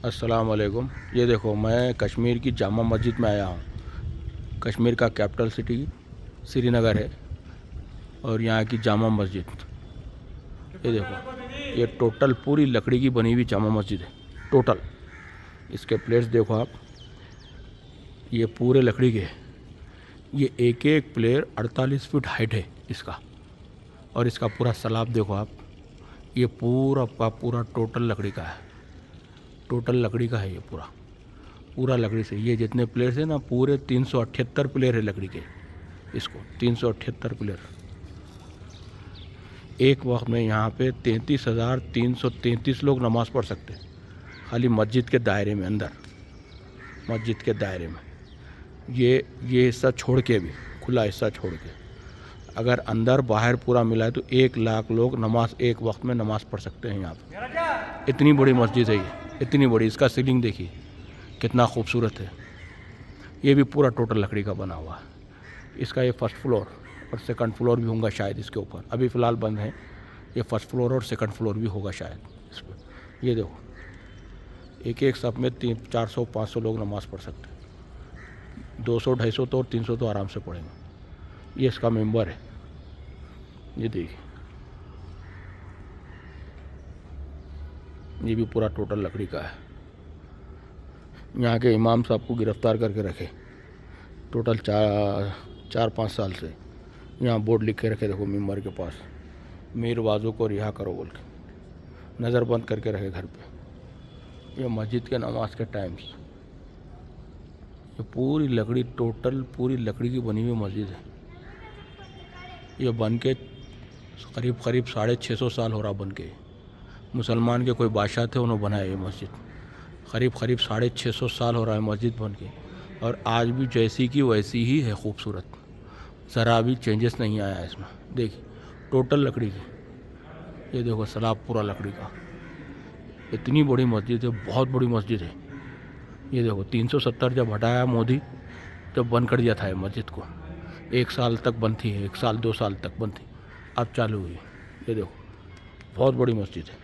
अस्सलाम वालेकुम। ये देखो, मैं कश्मीर की जामा मस्जिद में आया हूँ। कश्मीर का कैपिटल सिटी श्रीनगर है और यहाँ की जामा मस्जिद, ये देखो, ये टोटल पूरी लकड़ी की बनी हुई जामा मस्जिद है। टोटल इसके प्लेट्स देखो आप, ये पूरे लकड़ी के हैं। ये एक एक प्लेयर 48 फीट हाइट है इसका। और इसका पूरा सलाब देखो आप, ये पूरा का पूरा टोटल लकड़ी का है। टोटल लकड़ी का है ये पूरा, पूरा लकड़ी से। ये जितने प्लेयर्स हैं ना, पूरे 378 प्लेयर है लकड़ी के। इसको 378 प्लेयर एक वक्त में यहाँ पे 33,333 लोग नमाज़ पढ़ सकते हैं, खाली मस्जिद के दायरे में, अंदर मस्जिद के दायरे में। ये हिस्सा छोड़ के भी, खुला हिस्सा छोड़ के, अगर अंदर बाहर पूरा मिला है तो 1 लाख लोग नमाज एक वक्त में नमाज़ पढ़ सकते हैं यहाँ पे। इतनी बड़ी मस्जिद है ये, इतनी बड़ी। इसका सीलिंग देखिए कितना खूबसूरत है। ये भी पूरा टोटल लकड़ी का बना हुआ है। इसका ये फर्स्ट फ्लोर और सेकंड फ्लोर भी होगा शायद इसके ऊपर, अभी फ़िलहाल बंद है। ये फर्स्ट फ्लोर और सेकंड फ्लोर भी होगा शायद इस पर। ये देखो, एक एक सब में 400-500 लोग नमाज़ पढ़ सकते हैं। 200-250 तो और 300 तो आराम से पढ़ेंगे। ये इसका मेंबर है, ये देखिए, ये भी पूरा टोटल लकड़ी का है। यहाँ के इमाम साहब को गिरफ़्तार करके रखे टोटल 4-5 साल से। यहाँ बोर्ड लिख के रखे, देखो मेंबर के पास, मीर वाजू को रिहा करो बोल के, नज़रबंद करके रखे घर पे। ये मस्जिद के नमाज के टाइम्स, ये पूरी लकड़ी, टोटल पूरी लकड़ी की बनी हुई मस्जिद है। ये बन के करीब 650 साल हो रहा बन के। मुसलमान के कोई बादशाह थे, उन्होंने बनाया ये मस्जिद। करीब 650 साल हो रहा है मस्जिद बन के, और आज भी जैसी की वैसी ही है, खूबसूरत। ज़रा भी चेंजेस नहीं आया इसमें। देखिए टोटल लकड़ी की, ये देखो सलाब पूरा लकड़ी का। इतनी बड़ी मस्जिद है, बहुत बड़ी मस्जिद है। ये देखो 370 जब हटाया मोदी, तब बंद कर दिया था ये मस्जिद को। 1 साल तक बंद थी, 1 साल 2 साल तक बंद थी, अब चालू हुई। ये देखो बहुत बड़ी मस्जिद है।